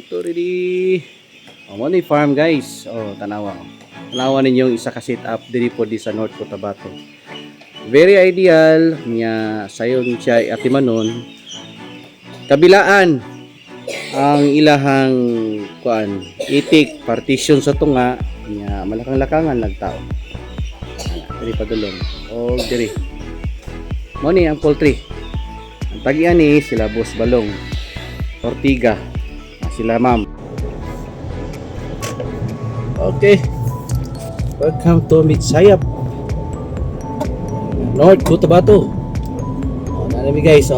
to ready. Mo ni farm guys. Tanawa. Tanawa ninyo yung isa ka sit up diri po di sa North Cotabato. Very ideal nya sayon siya atimanon. Kabilaan ang ilahang kuan itik partition sa tunga nya malakang-lakangan nagtao. Diri padulong. Diri. Mo ni ang poultry. Ang tagian ni sila Boss Balong. Ortiga. Sila ma'am. Okay. Welcome to Midsayap. North Cotabato. Nalami guys,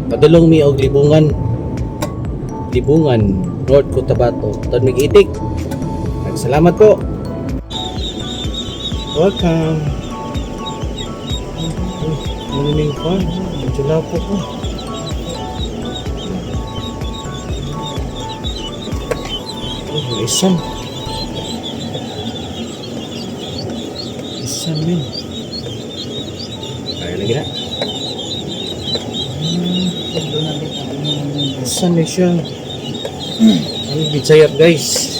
Padulong mi og libungan. Libungan North Cotabato. Tad mig-itik. Salamat po. Welcome. Morning fun. Medyo po ko. Isan min kaya lagi na isan na siya ang Midsayap guys.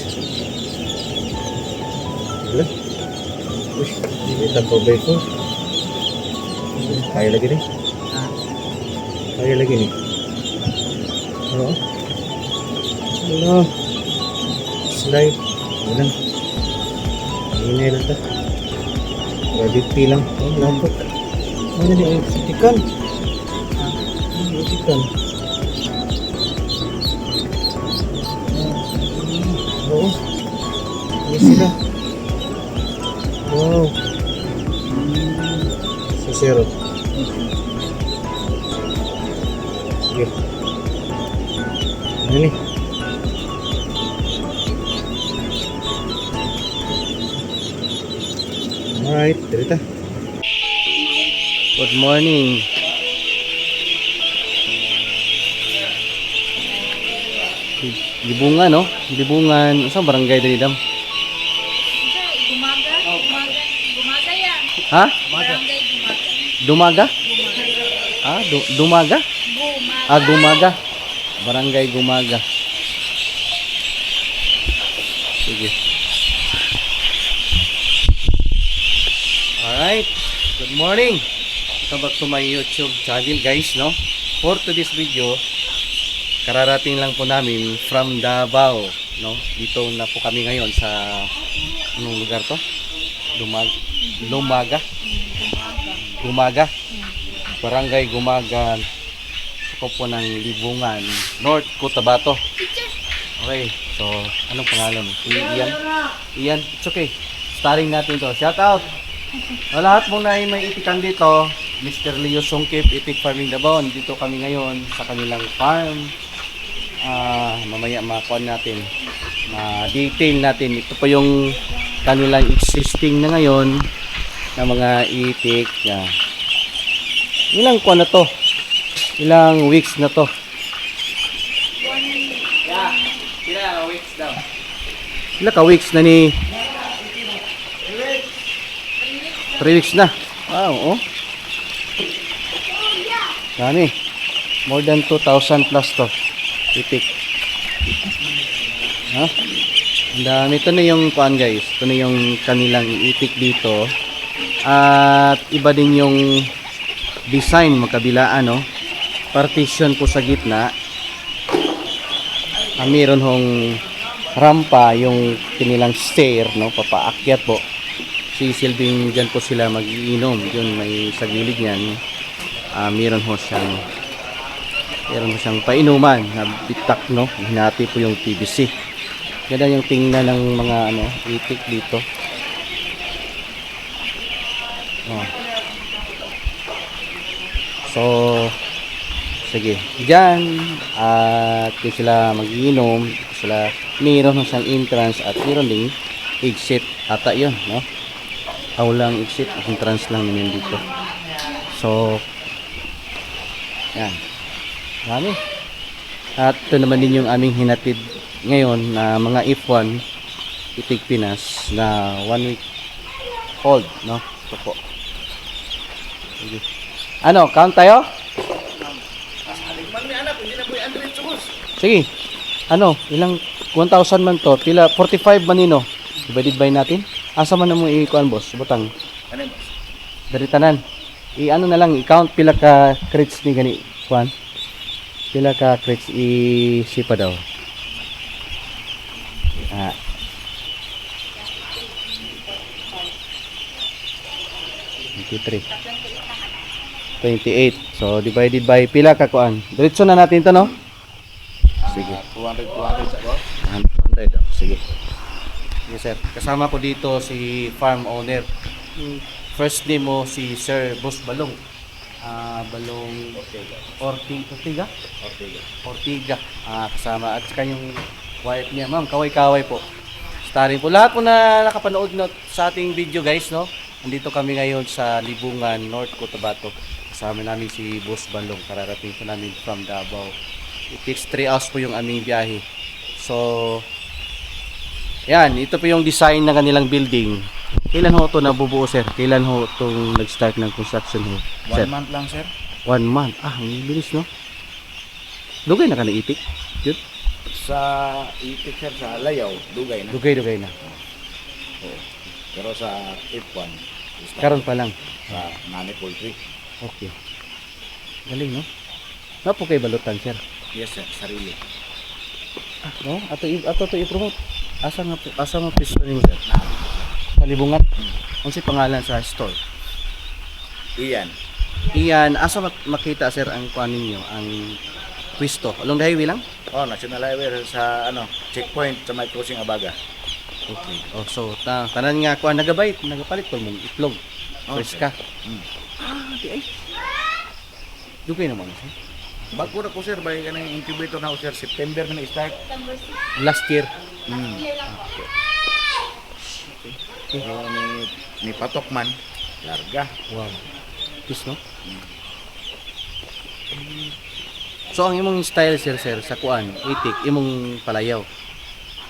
Wala ito po ba ito kaya lagi rin wala slide lang hinay lang ta gravity lang lapot ano na yung sitikan oo ano sila wow sa zero sige ano ni alright, dirita. Good morning. Libungan, no? Libungan. Saan barangay din dam? Gumaga yan. Ha? Barangay Dumaga? Gumaga. Dumaga? Gumaga. Gumaga. Barangay Gumaga. Sige. Alright, good morning. Welcome back to my YouTube channel guys, no? For today's video, kararating lang po namin from Davao, no? Dito na po kami ngayon sa anong lugar to? Gumaga. Barangay Gumaga. Ako po ng Libungan, North Cotabato. Okay, so anong pangalan mo? Ian, it's okay. Starting natin to. Shout out! Lahat mong may itikan dito, Mr. Leo Songkip, Itik Farming Davao. Dito kami ngayon sa kanilang farm. Mamaya makuha natin, ma-detail natin. Ito po yung kanilang existing na ngayon na mga itik. Ilang kuha na to? Ilang weeks na to? Ilang weeks daw? Ilang ka weeks na ni? 3 weeks na. Wow, Dami. More than 2,000 plus to. Itik. Ang dami. Ito na yung kuan guys. Ito na yung kanilang itik dito. At iba din yung design magkabilaan, no? Partition po sa gitna. Mayroon hong rampa yung kanilang stair, no? Papaakyat po. Sisilbing dyan po sila mag-iinom. Yun, may sa gilid niyan. Meron ho siyang painuman na bitak, no? Hinati po yung PVC. Ganda yung tingnan ng mga itik dito. So, sige. Dyan, at kung sila mag-iinom, meron siyang entrance at meron ding exit. Ata yun, no? Lang exit, entrance lang naman dito. So, yan. Dami. At ito naman din yung aming hinatid ngayon na mga F1 Itik Pinas na 1 week old, no? Ito po. Ano, count tayo? Man may anak, hindi na po i-Android sa bus. Sige. Ano, ilang 1,000 man to, pila 45 man nino. Divided by natin. Asa man mo i-kuan boss, butang. Ano yun, boss? Dari tanan. I-ano na lang, i-count pila ka crates ni gani kuan. Pila ka crates i-sipa daw. Ah. Three. 28. So divided by pila ka kuan. Diretso na natin to, no? Sige. 200 sa boss. 100. Sige. Yes, sir. Kasama ko dito si farm owner. First name mo si Sir Boss Balong. Balong Ortiga. Ortiga. Kasama at saka yung wife niya. Ma'am, kaway-kaway po. Starring po. Lahat po na nakapanood na sa ating video, guys, no? Andito kami ngayon sa Libungan, North Cotabato. Kasama namin si Boss Balong. Kararating po namin from Davao. It takes 3 hours po yung aming biyahe. So, yan, ito po yung design ng kanilang building. Kailan ho ito nabubuo, sir? Kailan ho itong nag-start ng construction ho? 1 month lang, sir. 1 month. Ang bilis, no? Dugay na ka na itik? Yun? Sa itik, sir, sa Layaw, dugay na. Dugay na. Pero sa F1, Karon pa lang. sa Nani Poultry. Okay. Galing, no? Napo kay balutan, sir. Yes, sir, sarili. No? Ato to i-promote. Asa nga pisto nimo, sir? Sa Libungan. Ano si pangalan sa store? Iyan. Iyan, asa makita, sir, ang kuan ninyo, ang pwesto? Along the highway lang? Oh, National Highway sa checkpoint sa may crossing Abaga. Okay. Oh, so tanan nga kuan nagapalit ko mong itlog. Fresh ka. Di ay. Dugay naman, sir. Bago na ko, sir, bay kanang incubator na ko, sir. September na start. Last year. So, ni Patok man, larga. Wow. Pis, no? So ang imong style, sir, sa kuan, itik, imong palayaw.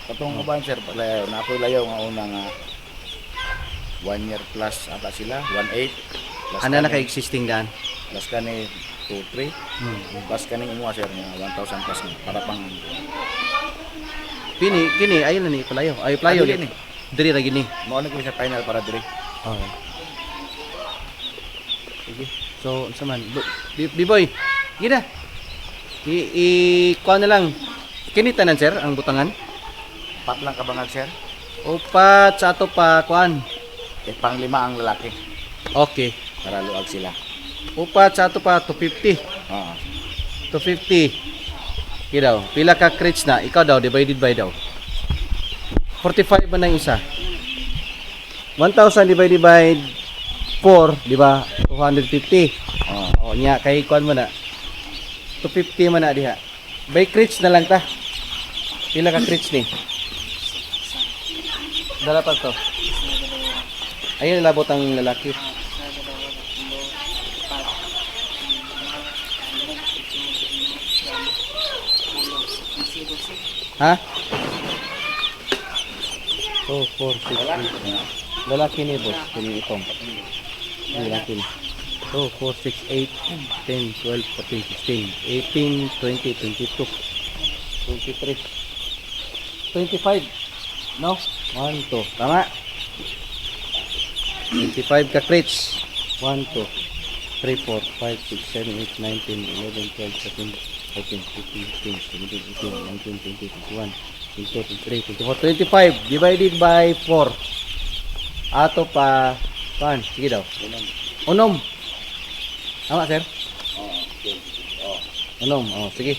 Patong uban, sir, palayaw. Napoy layaw nga una nga 1 year plus ata sila, 1.8. Plus Ana na kani- kay existing daan. Plus kani 2.3. Plus kani imuha, sir, nga 1,000 plus nga. Para pang Kini ayun na ni palayaw. Ay palayaw Dili gini. Diri ra gini. mao na ko sa final para dire. Okay. Sige. So, unsa man? B-boy. Gina. Kuan na lang. Kini tanan, sir, ang butangan. Pat lang kabangag, sir. Upat sa ato pa kuan. Pang 5 ang lalaki Okay. para luag sila. Upat sa ato pa 250. Oo. 250. Kaya daw, pila ka crates na? Ikaw daw, divided by daw. 45 ba na yung isa? 1,000 divided by 4, di ba? 250. Oo. O, nya, kay kuan mo na. 250 man na diha. By crates na lang ta. Pila ka crates ni? Dala pa to. Ayun, labot ang lalaki. Ha? 2, 4, 6, 8. Lalaki ni boss. Kini itong. Lalaki ni. 2, 4, 6, 8, 10, 12, 14, 16, 18, 20, 22, 23, 25. No? 1, 2. Tama. 25 ka crates. 1, 2, 3, 4, 5, 6, 7, 8, 9, 10, 11, 12, 13, 14, 15, 16, 17, 18, 19, 20, 21, 22, 23, 24, 25 divided by 4. Ato pa, pan, sige daw. Unom. Tama, sir? Unom, sige.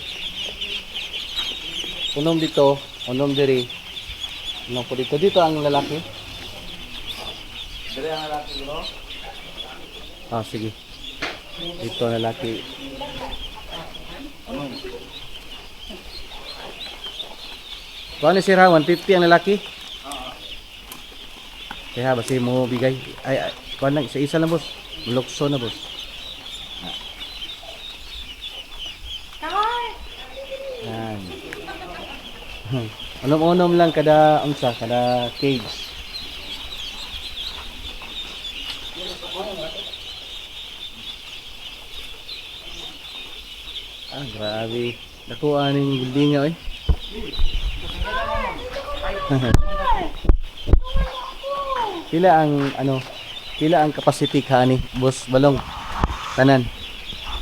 Unom dito, unom diri. Unom po dito. Dito ang lalaki. Dire ang lalaki, bro. Sige. Dito ang lalaki. Kuha ni sir ha, 150 ang lalaki. Kaya basi mo bigay. Ay, kuha lang, isa-isa lang boss. Mulokso na boss. Yan. Unom-unom lang kada unsa, kada cage. Grabe. Nakuha ning building nga, oy. Pila ang pila ang capacity ka ni Boss Balong? Tanan.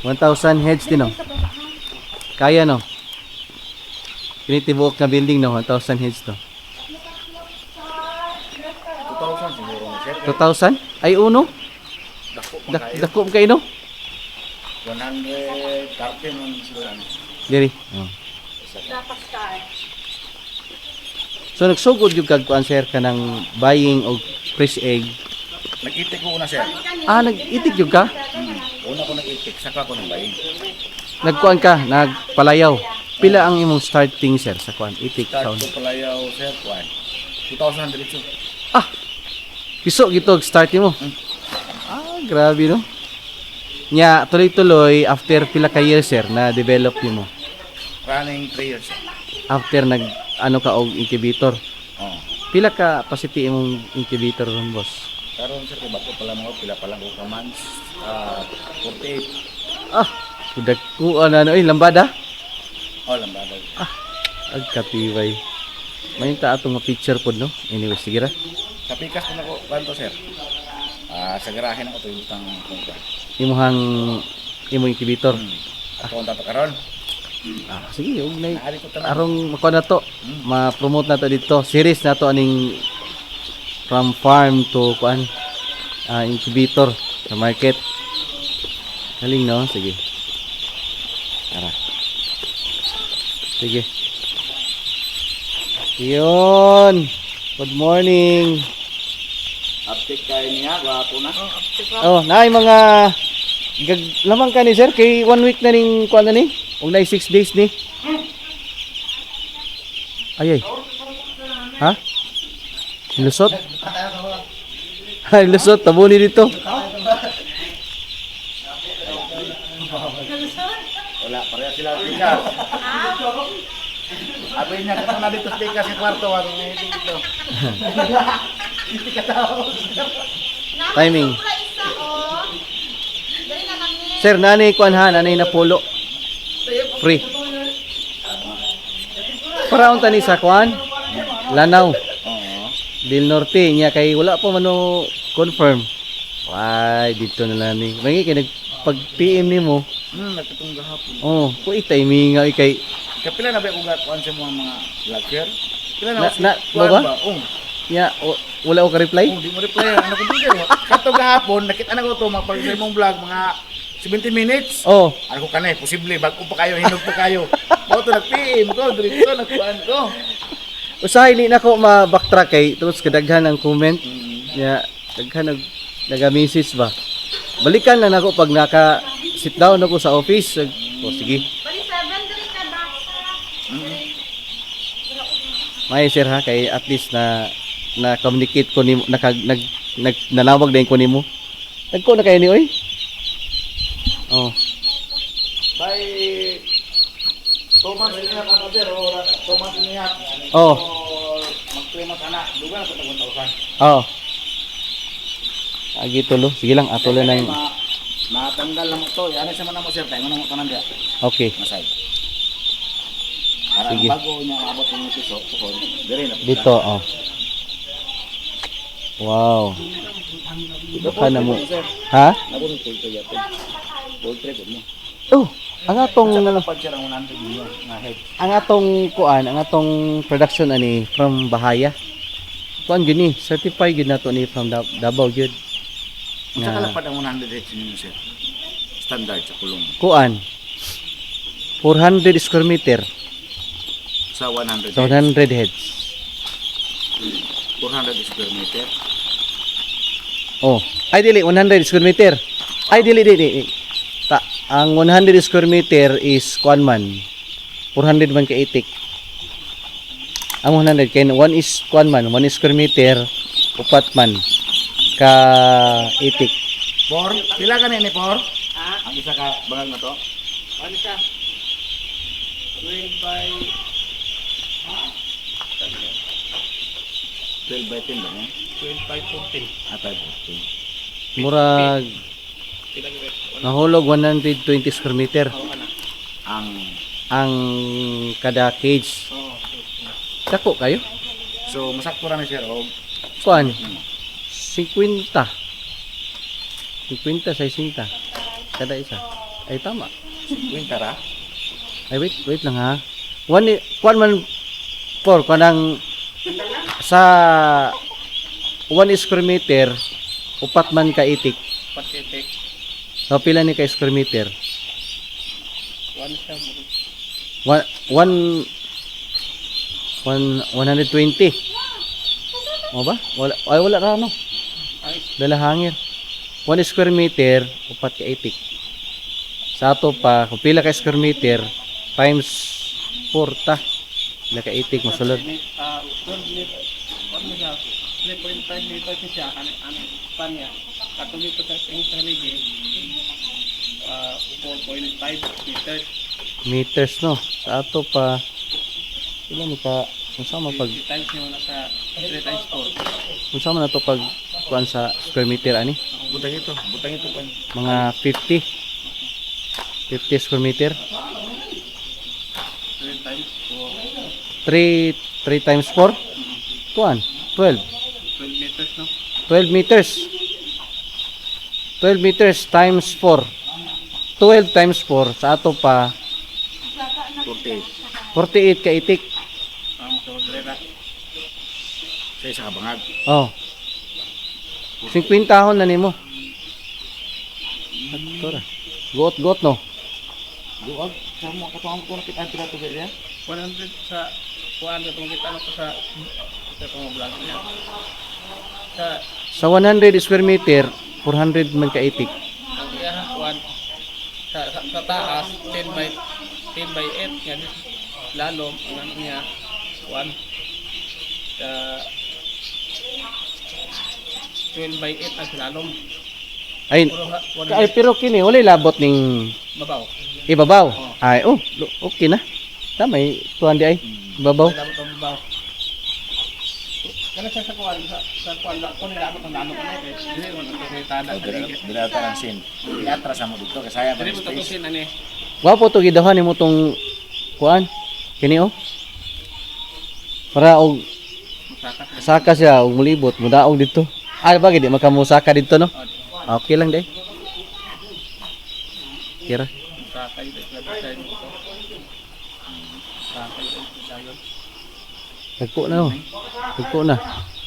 1,000 heads din no. Kaya no. Kini tibuok na building no, 1,000 heads to. 2,000 siguro sir. 2,000? Ay uno. Dako pa kayo. Dako kayo no. 130 man sila. Diri. Oh. Dapat ka. So nagsugod yung kagkuan sir ka ng buying og fresh egg. Nag-itik ko una sir. Nag-itik yung ka? Una ko nag-itik, saka ko nang bayin. Nagkuan ka, nagpalayaw. Pila ang imong starting sir sa kuan? Itik Start sound. ko palayaw sir, 2,000 diretso. Ah. Piso gito og start mo. Grabe no. Nya tuloy-tuloy after pila ka years sir na develop nimo. Running 3 years. After nag ano ka og incubator. Oh. Pila ka capacity imong incubator ron boss? Karon sir, kay bato pala mo, pila pa lang ko months. 48. Ah, kudak ko ano lambada. Oh, lambada. Agkatibay. May ta atong picture pod no. Anyway, sige ra. Sa pikas ko na ko, kanto sir. Sa garahe na ko ito yung utang kungka. Imong incubator. Ako ang tato karon. Sige, ug nay Naari ko tanan. arong makuha na to. Ma-promote na to dito. Series na to aning from farm to kuan incubator sa market. Galing no? Sige. Tara. Sige. Yun. Good morning. Update kayo niya, gwapo na. Oh, naay mga lamang ka ni sir kay 1 week na ning kuan na ni. Ug naay 6 days ni. Ay. Ha? Lusot? Ay, lusot. Tabo ni dito. Wala, pareha sila pikas. Abi niya kung na dito pikas sa kwarto, ano nga dito. Timing. Pura isa oh. Dali na kami. Sir, nanay kuan ha, nanay na polo. Free. Para unta ni sa kuan? Lanao. Oo. Del Norte niya kay wala pa mano confirm. Ay, dito na lang ni. Mangi kay nagpag PM nimo. Nagkatong gahapon. Oh, ko timing nga kay Kapila na ba kung gatuan sa mga vlogger? Pila Na- kuwan ba? Oo. nya wala ko ka-reply. Oh, di mo reply. Ano ko dito? Kato gahapon, nakita na ko to mapag sa imong vlog mga 70 minutes. Oh, Ano ko kanay, posible bago pa kayo, hinog pa kayo. Mo to nag-PM ko, dito nagkuan ko. usahay ni nako ma-backtrack kay tapos kadaghan ang comment. Nya daghan naga-message ba. Balikan lang ako pag naka sit down ako sa office. Oh, sige. Bali 7 dali ka baka. May sir ha kay at least na communicate ko nimo nalawag din ko nimo. Nagko na kayo ni oy. Oh. By Thomas niya ka sir, o Thomas niya. Oh. Mag-claim anak, duga na ko 1,000. Oh. Agi tulo. Sige lang atuloy na yung Matanggal lang to. Yan sa man mo sir, tayo mo nang tanan dia. okay. Masay. Para Sige. bago niya abot ng piso, tuhon. Dire na. Dito oh. Wow. Baka na mo. Ha? Nabon ko ito yato. Poultry ko mo. Oh, ang atong Pag siya ang 100 million nga head. ang atong kuan, ang atong production ani from Bahaya. Kuan gyud ni, certified gyud nato ni from Davao gyud. Sa kalapad ang 100 heads ninyo sir. Standard sa kulong. Kuan 400 square meter, Sa 100 so heads. 100 heads. 400 square meter. Oh, ay dili 100 square meter. Ay dili. Ang 100 square meter is kuan man. 400 man ka itik. Ang 100 kay 1 is kuan man, 1 square meter upat man ka itik. Por, pila ka ni por? Ang isa ka bangal na to? Ano siya? 12 by 10 ba? 12 by 14. At 14. Murag nahulog 120 square meter Ang ang kada cage. Dako kayo? So masakto ra ni sir og Kuan. 50. 50 sa 60. Kada isa. Ay tama. kwenta ra. Ay wait lang ha. Kuan man por kanang sa 1 square meter upat man ka itik. Patitik. So pila ni ka square meter? 120. O ba? Wala ra no. Dala hangir. 1 square meter upat ka itik. Sa ato pa kung pila ka square meter times 4 ta. Pila ka itik mosulod. 4.5 Meters no. Sa ato pa pila ni ka unsa man pag times nyo na sa 3 times 4. unsa man na to pag kuan sa square meter ani? Butang ito kan. Mga 50 square meter. 3 times 3 times 4 kuan 12 12 meters, no? 12 meters 12 meters times 4 12 times 4 sa ato pa 48. 48 ka itik. So, direct. Sa isa ka bangag. Oh. 50 ahon na nimo. Tora. Got no. Duag sa mo katuang ko nakita pila to gaya. 100 sa 100 kung kita ano ko sa itong vlog niya. Sa Sa 100 square meter 400 man ka itik. ang iya sa taas 10 by 8 yan lalom ang ano niya 1 sa 12 by 8 ang lalom Ay, puro ay pero kini wala labot ning babaw. ibabaw. Ay, okay na. Tama, tuan di ay. Ibabaw. Labot ang babaw. Kana sa kuan la ko nila ang nano ko na dili mo na tada dili. Bila ta ang sin. Iatras mo dito kasi saya Dili mo space. tatusin ani. Wapo to gidahan nimo tong kuan. Kini oh. Para og Masakat. saka siya og mulibot, mudaog dito. Ay bagay di makamusaka dito no. Okay lang day. Kira. Masakat ito sa design mo. Masakat ito sa dayon. Nagpo na no. Nagpo na.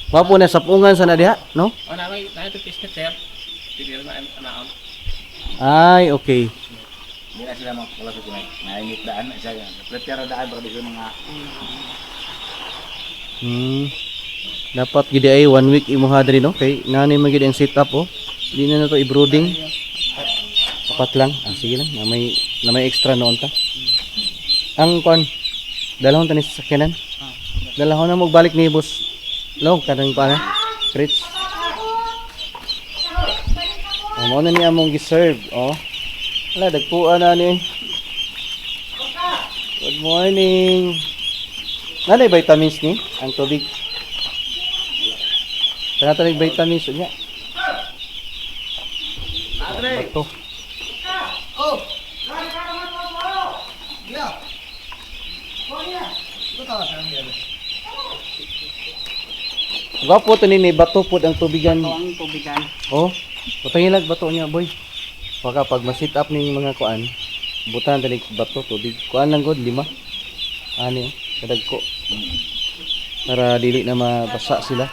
Wapo na sapungan sa na diha, no? Oh na may ito pisket sir. Dili na anaon. Ay, okay. Hindi na sila makakulas ito na. Naingit daan na siya. Prepare daan para di ko mga Dapat gid ay 1 week imuha diri no kay nani man gid ang setup oh. Di na to i-brooding. Apat lang. Sige lang. Na may extra noon ta. Ang kon dalahon tanis sa sakyanan. Dalahon na mo balik ni boss. Lo kanang pa Fritz. Mo na ni among gi-serve oh. Wala dagpuan na ni. Good morning. Nanay vitamins ni ang tubig. Kana tanig vitamins unya. Ito. Gapo to ni bato pud ang tubigan. Ang tubigan. Oh, butangin lag bato niya boy. Baka pag ma-sit up ning mga kuan, butan tani bato tubig. Kuan lang god 5. Ani kadagko. Para dili na mabasa sila.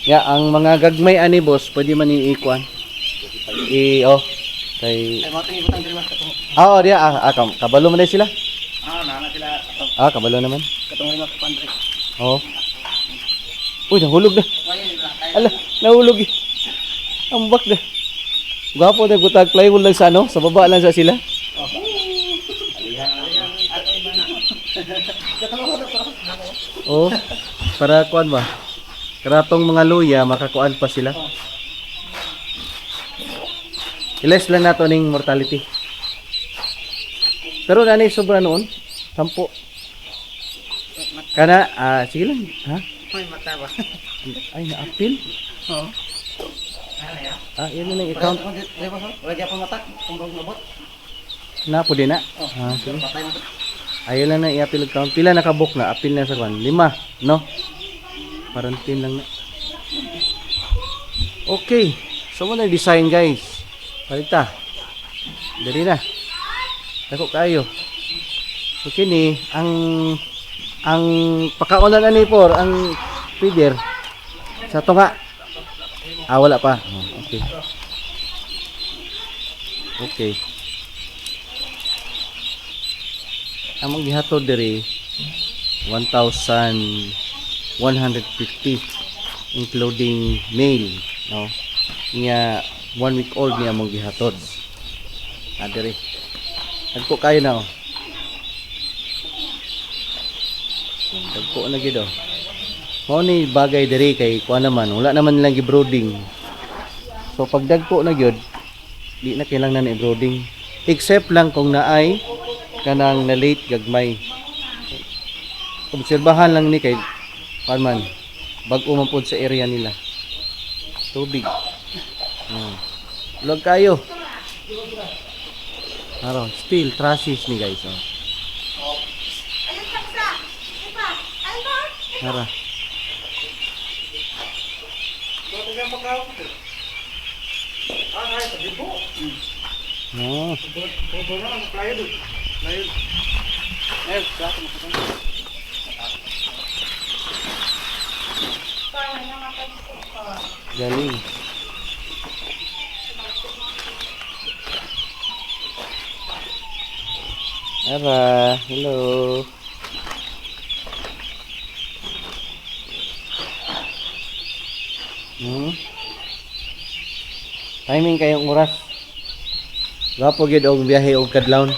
Ya, ang mga gagmay ani boss, pwede man i-kuan. Oh, kay Ay mo tingi butang diri mas katong. oh, dia kabalo man din sila. Nana sila katong Kabalo naman. lima ka pandre. Oh. Uy, nahulog na. Ala, nahulog. Ambak na. Gwapo na butag plywood lang sa ano, sa baba lang sa sila. Oh, para kuan ba? Karatong mga luya, makakuan pa sila. Iles lang nato ning mortality. Pero nani sobra noon, 10. Kana, sige lang, ha? May mata ba? Ay, na-appeal? Oo. Yan na lang account. Wala di pa mata kung bang nabot. Na po din na. Sige. Patay mo. Ayaw lang na i-apil count. Pila nakabook na? Apil na sa kwan. 5, no? Parantin lang na. Okay. So, muna design, guys. Palita. Dali na. Dako kayo. Okay ni, ang pakaunan na ni por, ang feeder. Sa tunga. Wala pa. Okay. Okay. Among gihatod diri 1,150 including male, no? Niya 1 week old niya among gihatod. Diri. Agko kayo na oh. Agko na gid oh. Mao ni bagay diri kay kuan naman, wala naman nilang gi-brooding. So pag dagko na gyud, di na kailangan na i-brooding. Except lang kung naay kanang na late gagmay. Obserbahan lang ni kay man bag-o man pod sa area nila. Tubig. Log kayo. Araw, still trashes ni guys. Oh. Ayun, saksa. Ipa. Ayun. Tara. No. Galing. Ara, hello. Timing kayong oras. Gapo gid og biyahe og kadlawon.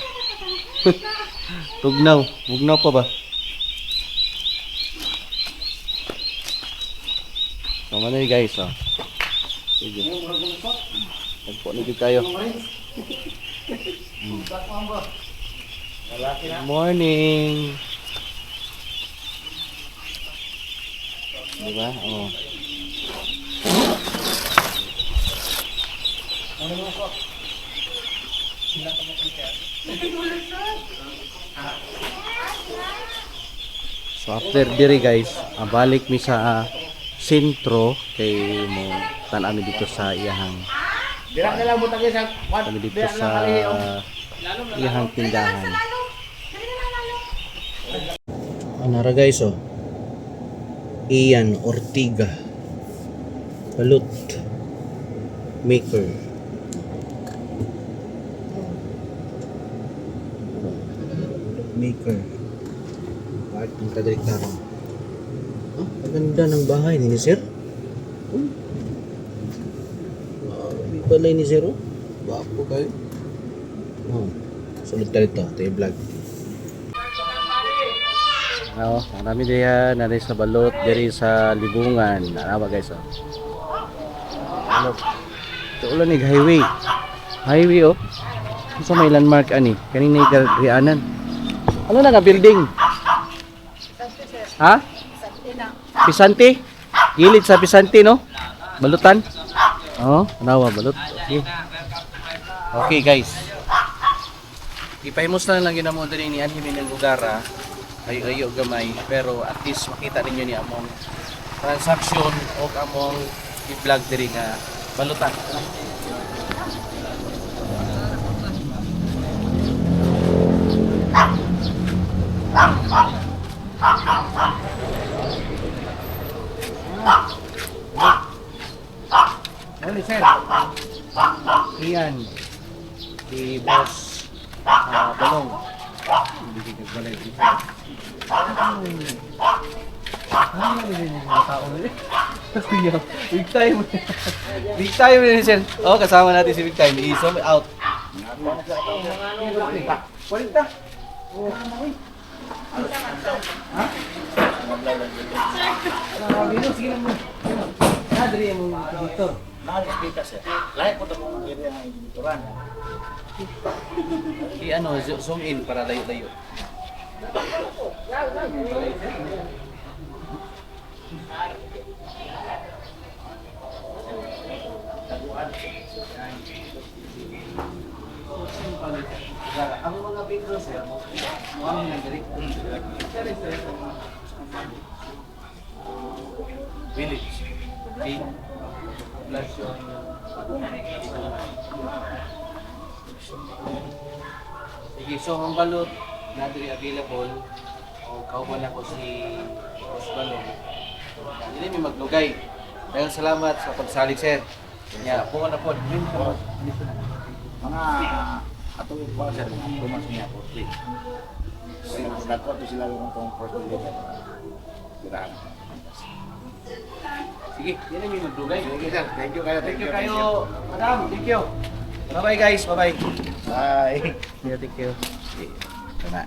Tugnaw, bugnaw pa ba? Tama na guys, oh. Sige. Nagpo na gid kayo. Good morning. Diba? Oh. So after diri guys, balik mi sa sentro kay mo tan-ami dito sa iyahang Dira na lang butang sa kami dito sa iyahang tindahan. Anara guys oh. Ian Ortiga Balut Maker. Maker. Bakit ang kadirektaran? Ang ganda ng bahay ni Sir. May balay ni Sir. Bapo kayo. Sunod ka dito. Ito yung vlog. Marami diyan. Nari sa balot. Dari sa libungan. Ano ba guys? Ito ulan ni highway. Highway oh. Sa may landmark ani. Kanina ikarianan. Ano na nga building? Ha? Pisante? Gilid sa Pisante, no? Balutan? Oo, nawa, balot. Okay. Okay, guys. Ipahimos na lang ginamo din ni Anhimi ng lugar, ha? Ayo-ayo gamay. Pero at least makita ninyo ni among transaction o among i-vlog diri nga balutan. Ano sir? Iyan. Si boss Balong. Hindi ka balay dito. Ano yun yung mga tao nila? Big time. Big time rin sir. Oh, kasama natin si Big Time. Isom out. Kwalita. Ha? Sige lang mo. Nadri mo dito. Nakakita sir. Lahat po ito mong area ng editoran. I-ano, zoom in para layo-layo. Ang mga vendor sir, mo ang nagdiri. Village. Okay. Plus yung sige, so ang balot na diri available o kauban ako si Boss Balong. Hindi may maglugay. Daghang salamat sa pagsalig sir. Nya, po na po. Mga atong pa sir, tumas niya po. Nagko to sila yung tong first delivery. Tirahan. Sige, hindi may maglugay. Sige sir, thank you kayo. Thank you kayo, madam. Thank you. Bye-bye guys. Bye-bye. Bye. Yeah, thank you. Sana.